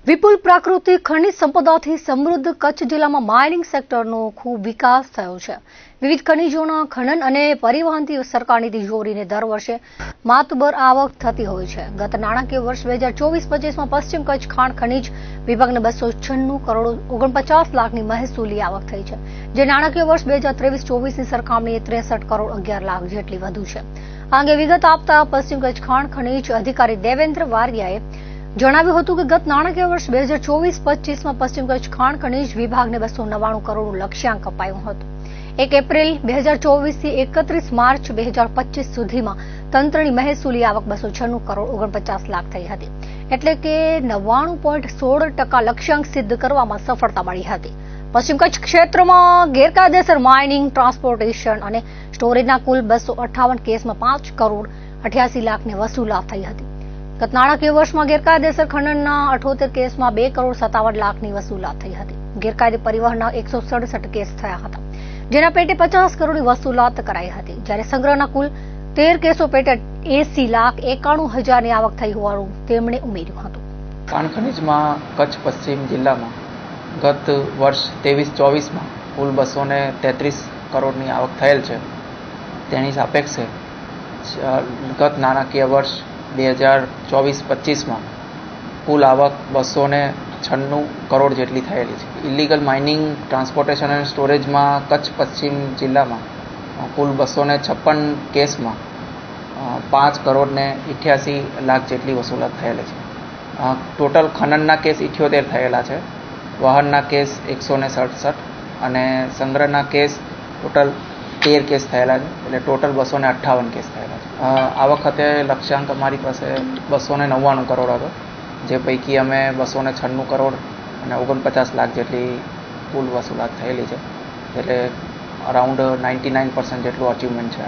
વિપુલ પ્રાકૃતિક ખનિજ સંપદાથી સમૃદ્ધ કચ્છ જિલ્લામાં માઇનિંગ સેક્ટરનો ખૂબ વિકાસ થયો છે. વિવિધ ખનિજોના ખનન અને પરિવહનથી સરકારની તિજોરીને દર વર્ષે માતબર આવક થતી હોય છે. ગત નાણાકીય વર્ષ 2024-25માં પશ્ચિમ કચ્છ ખાણ ખનિજ વિભાગને 296 કરોડ 49 લાખની મહેસૂલી આવક થઈ છે, જે નાણાકીય વર્ષ 2023-24ની સરખામણીએ 63 કરોડ 11 લાખ જેટલી વધુ છે. આ અંગે વિગત આપતા પશ્ચિમ કચ્છ ખાણ ખનિજ અધિકારી દેવેન્દ્ર વારિયાએ જણાવ્યું હતું કે ગત નાણાકીય વર્ષ 2024-25માં પશ્ચિમ કચ્છ ખાણ ખનિજ વિભાગને 299 કરોડનું લક્ષ્યાંક અપાયું હતું. 1 એપ્રિલ 2024થી 31 માર્ચ 2025 સુધીમાં તંત્રની મહેસૂલી આવક 296 કરોડ 49 લાખ થઈ હતી, એટલે કે 99.16% લક્ષ્યાંક સિદ્ધ કરવામાં સફળતા મળી હતી. પશ્ચિમ કચ્છ ક્ષેત્રમાં ગેરકાયદેસર માઇનિંગ, ટ્રાન્સપોર્ટેશન અને સ્ટોરેજના કુલ 258 કેસમાં 5 કરોડ 88 લાખની વસૂલાત થઈ હતી. ગત નાણાકીય વર્ષમાં ગેરકાયદેસર ખનનના 78 કેસમાં 2 કરોડ 57 લાખની વસૂલાત થઈ હતી. ગેરકાયદે પરિવહનના 167 કેસ થયા હતા, જેના પેટે 50 કરોડની વસૂલાત કરાઈ હતી, જ્યારે સંગ્રહના કુલ 13 કેસો પેટે 80,91,000ની આવક થઈ હોવાનું તેમણે ઉમેર્યું હતું. ખાણ ખનિજમાં કચ્છ પશ્ચિમ જિલ્લામાં ગત વર્ષ 23-24માં કુલ 233 કરોડની આવક થયેલ છે. તેની સાપેક્ષે ગત નાણાકીય વર્ષ 2024-25માં કુલ આવક 296 કરોડ જેટલી થયેલી છે. ઇલીગલ માઇનિંગ, ટ્રાન્સપોર્ટેશન અને સ્ટોરેજમાં કચ્છ પશ્ચિમ જિલ્લામાં કુલ 256 કેસમાં 5 કરોડ 88 લાખ જેટલી વસૂલાત થયેલી છે. ટોટલ ખનનના કેસ 78 થયેલા છે, વાહનના કેસ 167 અને સંગ્રહના કેસ ટોટલ 13 કેસ થયેલા છે, એટલે ટોટલ 258 કેસ થયેલા છે. આ વખતે લક્ષ્યાંક અમારી પાસે 299 કરોડ હતો, જે પૈકી અમે 296 કરોડ અને 49 લાખ જેટલી કુલ વસૂલાત થયેલી છે, એટલે અરાઉન્ડ 99% જેટલું અચીવમેન્ટ છે.